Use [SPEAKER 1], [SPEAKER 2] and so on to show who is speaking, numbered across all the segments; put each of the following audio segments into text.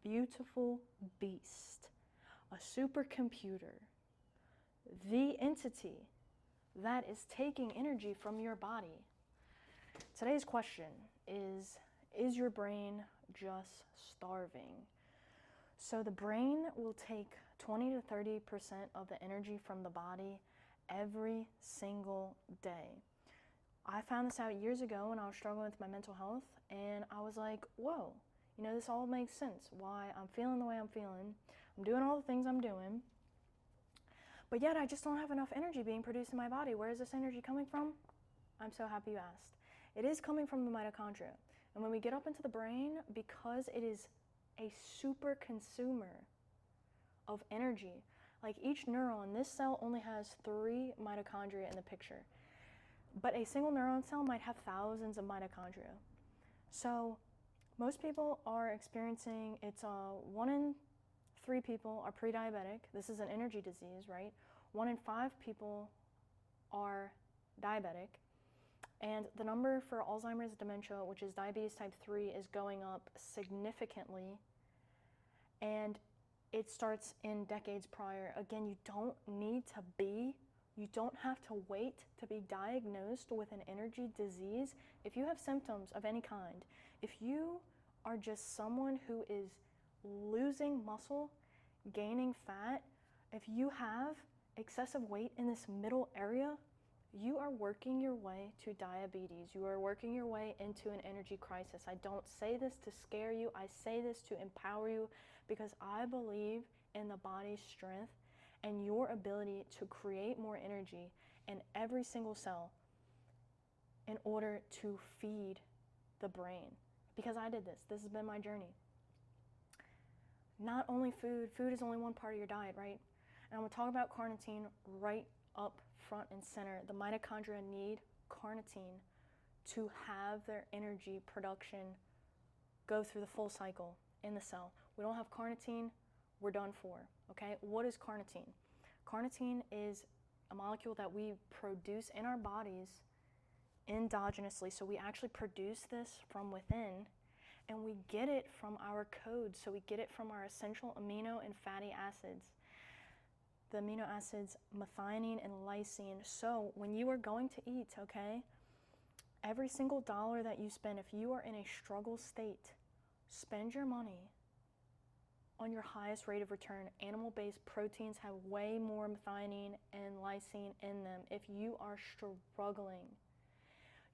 [SPEAKER 1] beautiful beast, a supercomputer, the entity that is taking energy from your body. Today's question is your brain just starving? So the brain will take 20 to 30% of the energy from the body every single day. I found this out years ago when I was struggling with my mental health, and I was like, whoa, this all makes sense. Why I'm feeling the way I'm feeling. I'm doing all the things I'm doing, but yet I just don't have enough energy being produced in my body. Where is this energy coming from? I'm so happy you asked. It is coming from the mitochondria. And when we get up into the brain, because it is a super consumer of energy, like each neuron, this cell only has 3 mitochondria in the picture. But a single neuron cell might have thousands of mitochondria. So most people are experiencing, it's 1 in 3 people are pre-diabetic. This is an energy disease, right? 1 in 5 people are diabetic. And the number for Alzheimer's dementia, which is diabetes type 3, is going up significantly. And it starts in decades prior. Again, you don't have to wait to be diagnosed with an energy disease. If you have symptoms of any kind, if you are just someone who is losing muscle, gaining fat, if you have excessive weight in this middle area, you are working your way to diabetes. You are working your way into an energy crisis. I don't say this to scare you. I say this to empower you because I believe in the body's strength and your ability to create more energy in every single cell in order to feed the brain. Because I did this. This has been my journey. Not only food is only one part of your diet, right? And I'm gonna talk about carnitine right up front and center. The mitochondria need carnitine to have their energy production go through the full cycle in the cell. We don't have carnitine, we're done for, okay? What is carnitine? Carnitine is a molecule that we produce in our bodies endogenously. So we actually produce this from within, and we get it from our codes. So we get it from our essential amino and fatty acids. The amino acids methionine and lysine. So when you are going to eat, okay, every single dollar that you spend, if you are in a struggle state, spend your money on your highest rate of return. Animal-based proteins have way more methionine and lysine in them. If you are struggling,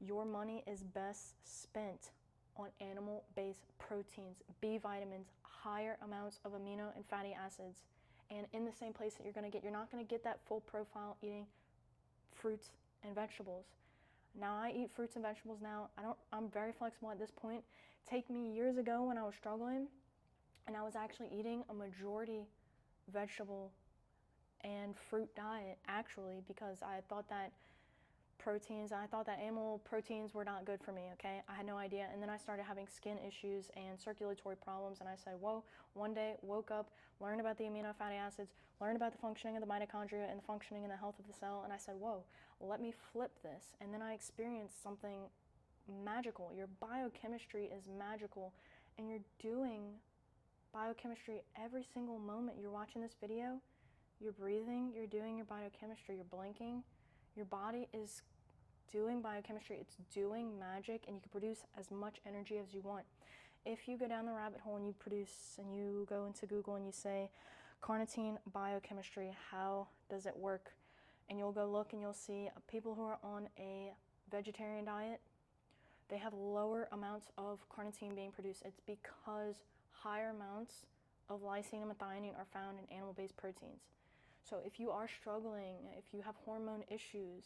[SPEAKER 1] your money is best spent on animal-based proteins, B vitamins, higher amounts of amino and fatty acids, and in the same place that you're not gonna get that full profile eating fruits and vegetables. Now I eat fruits and vegetables now. I'm very flexible at this point. Take me years ago when I was struggling and I was actually eating a majority vegetable and fruit diet actually because I thought that animal proteins were not good for me, okay? I had no idea. And then I started having skin issues and circulatory problems. And I said, whoa, one day, woke up, learned about the amino fatty acids, learned about the functioning of the mitochondria and the functioning and the health of the cell. And I said, whoa, let me flip this. And then I experienced something magical. Your biochemistry is magical. And you're doing biochemistry every single moment you're watching this video. You're breathing, you're doing your biochemistry, you're blinking. Your body is doing biochemistry, it's doing magic, and you can produce as much energy as you want. If you go down the rabbit hole and you go into Google and you say carnitine biochemistry, how does it work? And you'll go look and you'll see people who are on a vegetarian diet, they have lower amounts of carnitine being produced. It's because higher amounts of lysine and methionine are found in animal-based proteins. So if you are struggling, if you have hormone issues,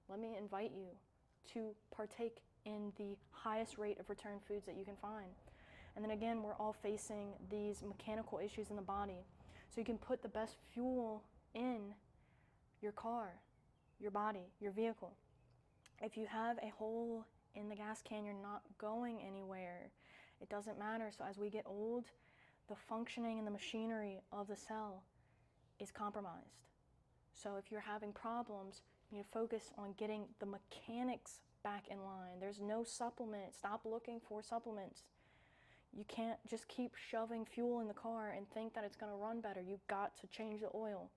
[SPEAKER 1] let me invite you to partake in the highest rate of return foods that you can find. And then again, we're all facing these mechanical issues in the body. So you can put the best fuel in your car, your body, your vehicle. If you have a hole in the gas can, you're not going anywhere. It doesn't matter. So as we get old, the functioning and the machinery of the cell is compromised. So if you're having problems, you need to focus on getting the mechanics back in line. There's no supplement. Stop looking for supplements. You can't just keep shoving fuel in the car and think that it's going to run better. You've got to change the oil.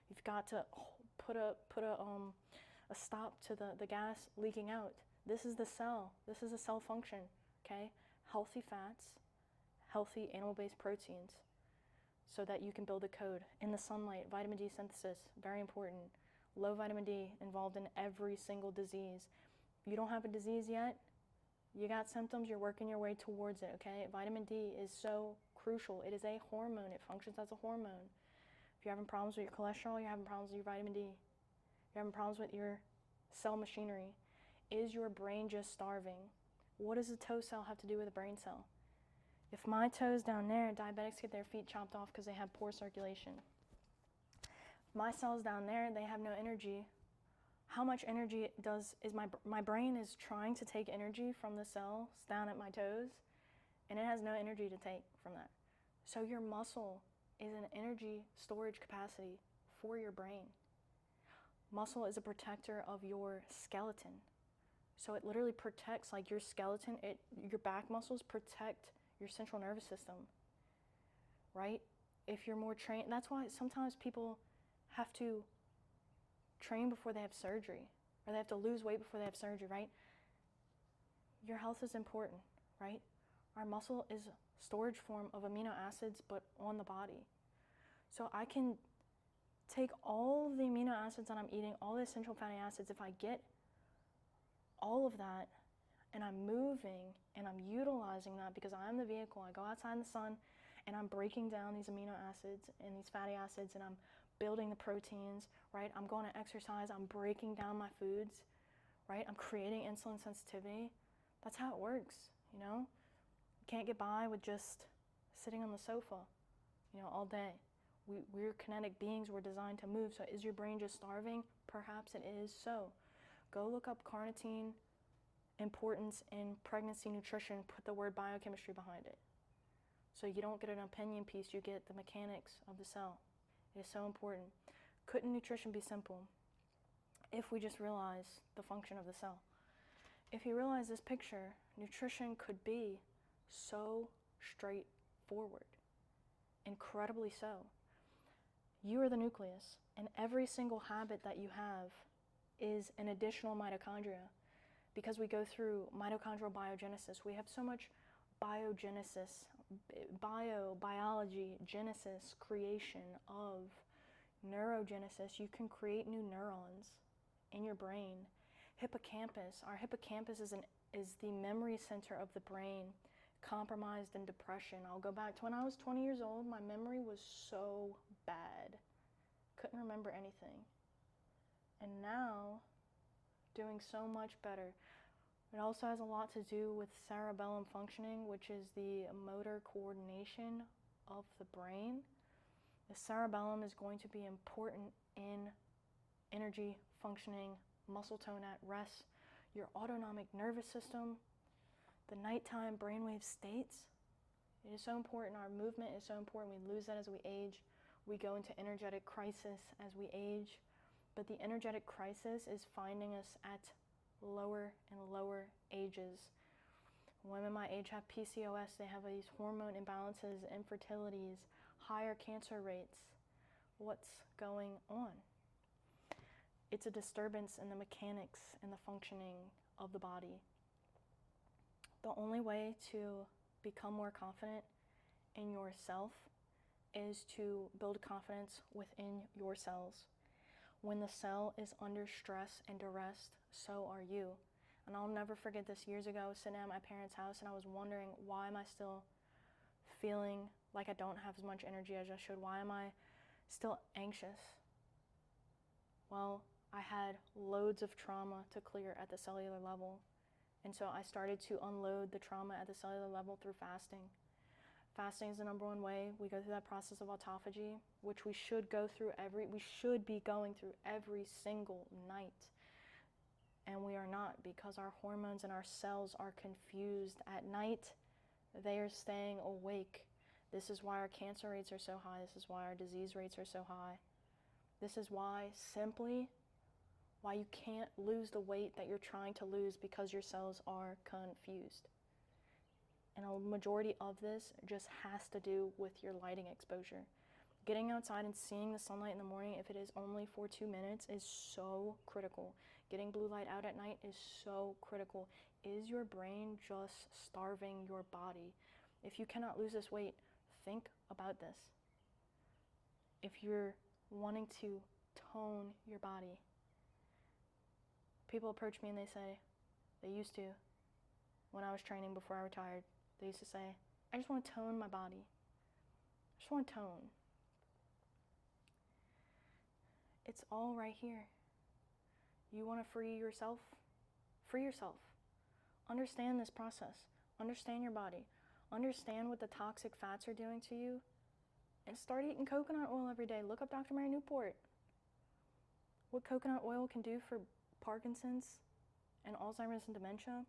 [SPEAKER 1] You've got to put a stop to the gas leaking out. This is the cell. This is a cell function, okay? Healthy fats, healthy animal-based proteins, so that you can build a code. In the sunlight, vitamin D synthesis, very important. Low vitamin D involved in every single disease. You don't have a disease yet, you got symptoms, you're working your way towards it, okay? Vitamin D is so crucial. It is a hormone. It functions as a hormone. If you're having problems with your cholesterol, you're having problems with your vitamin D. You're having problems with your cell machinery. Is your brain just starving? What does a toe cell have to do with a brain cell? If my toe's down there, diabetics get their feet chopped off because they have poor circulation. If my cell's down there, they have no energy. How much energy is my brain is trying to take energy from the cells down at my toes, and it has no energy to take from that. So your muscle is an energy storage capacity for your brain. Muscle is a protector of your skeleton. So it literally protects, like your skeleton, your back muscles protect your central nervous system, right? If you're more trained, that's why sometimes people have to train before they have surgery, or they have to lose weight before they have surgery, right? Your health is important, right? Our muscle is a storage form of amino acids, but on the body. So I can take all of the amino acids that I'm eating, all the essential fatty acids, if I get all of that, and I'm moving, and I'm utilizing that because I'm the vehicle. I go outside in the sun, and I'm breaking down these amino acids and these fatty acids, and I'm building the proteins, right? I'm going to exercise, I'm breaking down my foods, right? I'm creating insulin sensitivity. That's how it works, you know? You can't get by with just sitting on the sofa, all day. We're kinetic beings, we're designed to move. So is your brain just starving? Perhaps it is so. Go look up carnitine importance in pregnancy nutrition, put the word biochemistry behind it. So you don't get an opinion piece, you get the mechanics of the cell. It is so important. Couldn't nutrition be simple if we just realize the function of the cell? If you realize this picture, nutrition could be so straightforward, incredibly so. You are the nucleus, and every single habit that you have is an additional mitochondria. Because we go through mitochondrial biogenesis, we have so much biogenesis, biology, genesis, creation of neurogenesis. You can create new neurons in your brain. Hippocampus, our hippocampus is the memory center of the brain, compromised in depression. I'll go back to when I was 20 years old, my memory was so bad. Couldn't remember anything. And now, doing so much better. It also has a lot to do with cerebellum functioning, which is the motor coordination of the brain. The cerebellum is going to be important in energy functioning, muscle tone at rest, your autonomic nervous system, the nighttime brainwave states. It is so important. Our movement is so important. We lose that as we age. We go into energetic crisis as we age. But the energetic crisis is finding us at lower and lower ages. Women my age have PCOS. They have these hormone imbalances, infertilities, higher cancer rates. What's going on? It's a disturbance in the mechanics and the functioning of the body. The only way to become more confident in yourself is to build confidence within your cells. When the cell is under stress and duress, so are you. And I'll never forget this. Years ago, I was sitting at my parents' house and I was wondering, why am I still feeling like I don't have as much energy as I should? Why am I still anxious? Well, I had loads of trauma to clear at the cellular level. And so I started to unload the trauma at the cellular level through fasting. Fasting is the number one way. We go through that process of autophagy, which we should be going through every single night. And we are not, because our hormones and our cells are confused at night. They are staying awake. This is why our cancer rates are so high. This is why our disease rates are so high. This is why you can't lose the weight that you're trying to lose, because your cells are confused. And a majority of this just has to do with your lighting exposure. Getting outside and seeing the sunlight in the morning, if it is only for 2 minutes, is so critical. Getting blue light out at night is so critical. Is your brain just starving your body? If you cannot lose this weight, think about this. If you're wanting to tone your body, people approach me and they say, they used to, when I was training before I retired, they used to say, I just want to tone my body. I just want to tone. It's all right here. You want to free yourself? Free yourself. Understand this process. Understand your body. Understand what the toxic fats are doing to you. And start eating coconut oil every day. Look up Dr. Mary Newport. What coconut oil can do for Parkinson's and Alzheimer's and dementia.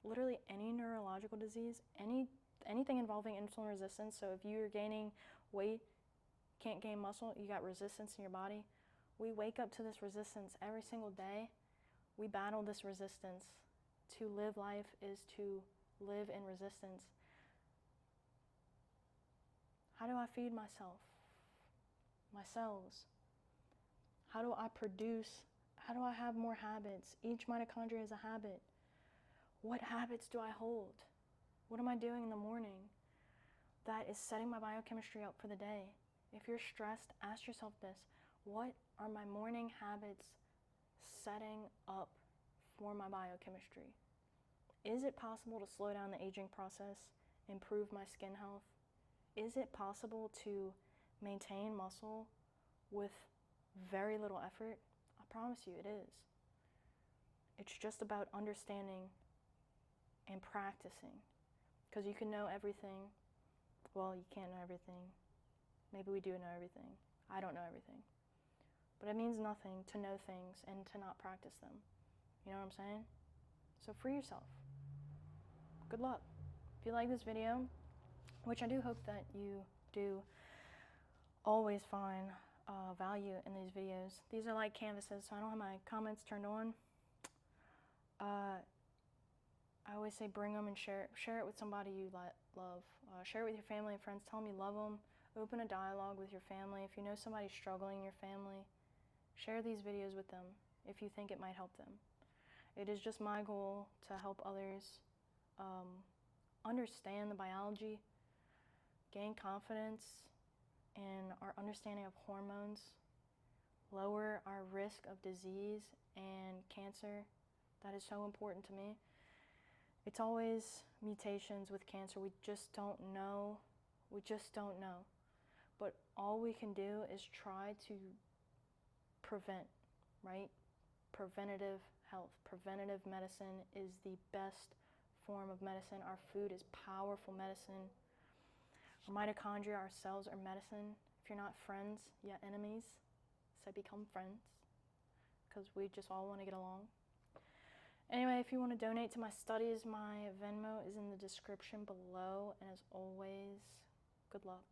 [SPEAKER 1] Literally any neurological disease, anything involving insulin resistance. So if you're gaining weight, can't gain muscle, you got resistance in your body. We wake up to this resistance every single day. We battle this resistance. To live life is to live in resistance. How do I feed myself? My cells. How do I produce? How do I have more habits? Each mitochondria is a habit. What habits do I hold? What am I doing in the morning that is setting my biochemistry up for the day? If you're stressed, ask yourself this. What are my morning habits setting up for my biochemistry? Is it possible to slow down the aging process, improve my skin health? Is it possible to maintain muscle with very little effort? I promise you it is. It's just about understanding and practicing. Because you can know everything. Well, you can't know everything. Maybe we do know everything. I don't know everything. But it means nothing to know things and to not practice them. You know what I'm saying? So free yourself. Good luck. If you like this video, which I do hope that you do always find value in these videos. These are like canvases, so I don't have my comments turned on. I always say bring them and share it with somebody you love. Share it with your family and friends. Tell them you love them. Open a dialogue with your family. If you know somebody struggling in your family, share these videos with them if you think it might help them. It is just my goal to help others understand the biology, gain confidence in our understanding of hormones, lower our risk of disease and cancer. That is so important to me. It's always mutations with cancer. We just don't know. We just don't know. But all we can do is try to prevent, right? Preventative health. Preventative medicine is the best form of medicine. Our food is powerful medicine. Our mitochondria, our cells are medicine. If you're not friends, yet enemies, so become friends, because we just all want to get along. Anyway, if you want to donate to my studies, my Venmo is in the description below, and as always, good luck.